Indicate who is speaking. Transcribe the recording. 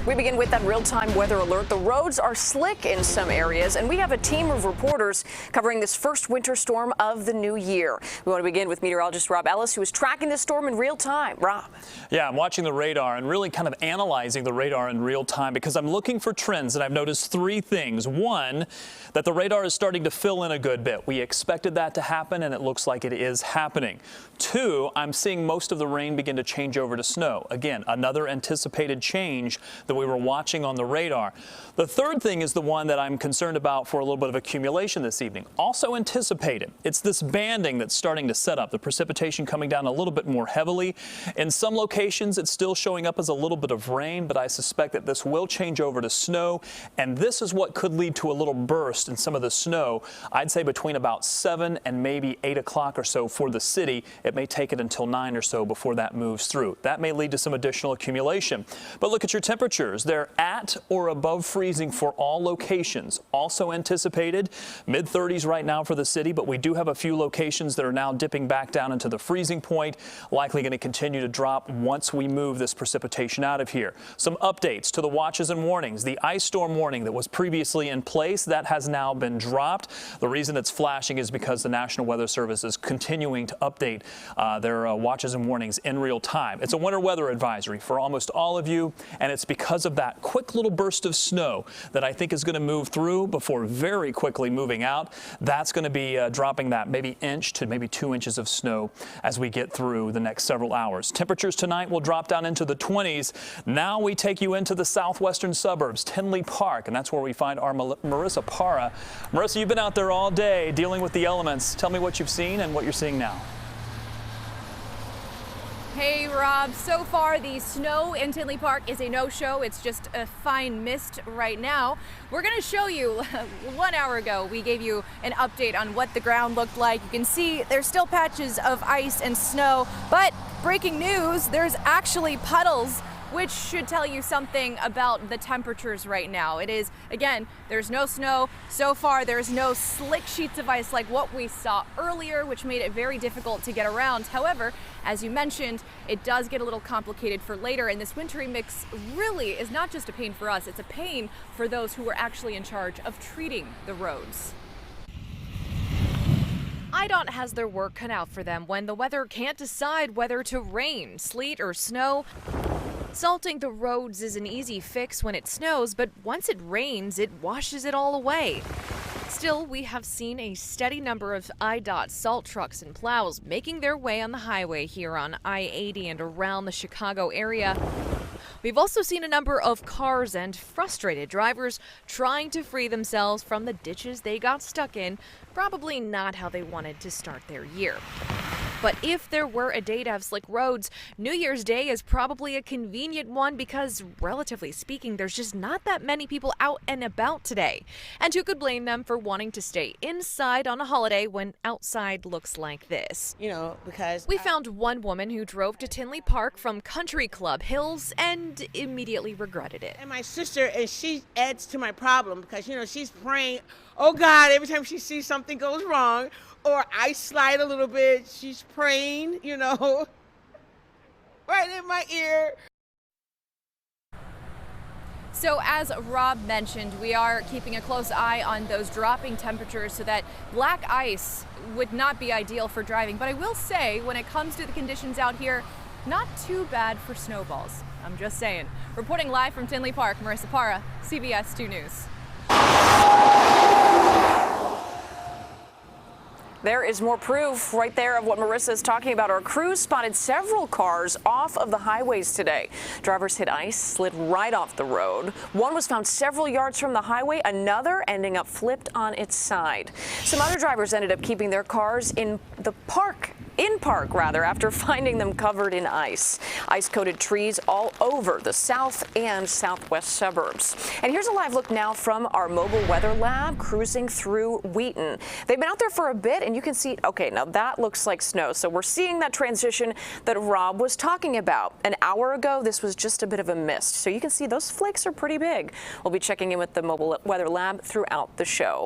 Speaker 1: We begin with that real-time weather alert. The roads are slick in some areas, and we have a team of reporters covering this first winter storm of the new year. We want to begin with meteorologist Robb Ellis, who is tracking this storm in real time. Robb.
Speaker 2: Yeah, I'm watching the radar and really kind of analyzing the radar in real time because I'm looking for trends, and I've noticed three things. One, that the radar is starting to fill in a good bit. We expected that to happen, and it looks like it is happening. Two, I'm seeing most of the rain begin to change over to snow. Again, another anticipated change that we were watching on the radar. The third thing is the one that I'm concerned about for a little bit of accumulation this evening. Also anticipated. It's this banding that's starting to set up. The precipitation coming down a little bit more heavily. In some locations, it's still showing up as a little bit of rain, but I suspect that this will change over to snow, and this is what could lead to a little burst in some of the snow. I'd say between about 7 and maybe 8 o'clock or so for the city. It may take it until 9 or so before that moves through. That may lead to some additional accumulation. But look at your temperatures. They're at or above freezing for all locations. Also anticipated mid-30s right now for the city, but we do have a few locations that are now dipping back down into the freezing point, likely going to continue to drop once we move this precipitation out of here. Some updates to the watches and warnings. The ice storm warning that was previously in place, that has now been dropped. The reason it's flashing is because the National Weather Service is continuing to update their watches and warnings in real time. It's a winter weather advisory for almost all of you, and it's because of that quick little burst of snow that I think is going to move through before very quickly moving out. That's going to be dropping that maybe inch to maybe 2 inches of snow as we get through the next several hours. Temperatures tonight will drop down into the 20s. Now we take you into the southwestern suburbs, Tinley Park, and that's where we find our Marissa Parra. Marissa, you've been out there all day dealing with the elements. Tell me what you've seen and what you're seeing now.
Speaker 3: Hey Rob, so far the snow in Tinley Park is a no-show. It's just a fine mist right now. We're going to show you, 1 hour ago, we gave you an update on what the ground looked like. You can see there's still patches of ice and snow, but breaking news, there's actually puddles, which should tell you something about the temperatures right now. It is, again, there's no snow. So far, there's no slick sheets of ice like what we saw earlier, which made it very difficult to get around. However, as you mentioned, it does get a little complicated for later, and this wintry mix really is not just a pain for us, it's a pain for those who are actually in charge of treating the roads. IDOT has their work cut out for them when the weather can't decide whether to rain, sleet, or snow. Salting the roads is an easy fix when it snows, but once it rains, it washes it all away. Still, we have seen a steady number of IDOT salt trucks and plows making their way on the highway here on I-80 and around the Chicago area. We've also seen a number of cars and frustrated drivers trying to free themselves from the ditches they got stuck in, probably not how they wanted to start their year. But if there were a day to have slick roads, New Year's Day is probably a convenient one because, relatively speaking, there's just not that many people out and about today. And who could blame them for wanting to stay inside on a holiday when outside looks like this?
Speaker 4: You know, because
Speaker 3: we found one woman who drove to Tinley Park from Country Club Hills and immediately regretted it.
Speaker 4: and my sister, and she adds to my problem because, you know, she's praying, oh God, every time she sees something goes wrong, or I slide a little bit, she's praying, you know, right in my ear.
Speaker 3: So as Rob mentioned, we are keeping a close eye on those dropping temperatures so that black ice would not be ideal for driving. But I will say, when it comes to the conditions out here, not too bad for snowballs. I'm just saying. Reporting live from Tinley Park, Marissa Parra, CBS 2 News.
Speaker 1: There is more proof right there of what Marissa is talking about. Our crews spotted several cars off of the highways today. Drivers hit ice, slid right off the road. One was found several yards from the highway, another ending up flipped on its side. Some other drivers ended up keeping their cars in park after finding them covered in ice. Ice-coated trees all over the south and southwest suburbs. And here's a live look now from our mobile weather lab cruising through Wheaton. They've been out there for a bit, and you can see, okay, now that looks like snow. So we're seeing that transition that Rob was talking about. An hour ago, this was just a bit of a mist. So you can see those flakes are pretty big. We'll be checking in with the mobile weather lab throughout the show.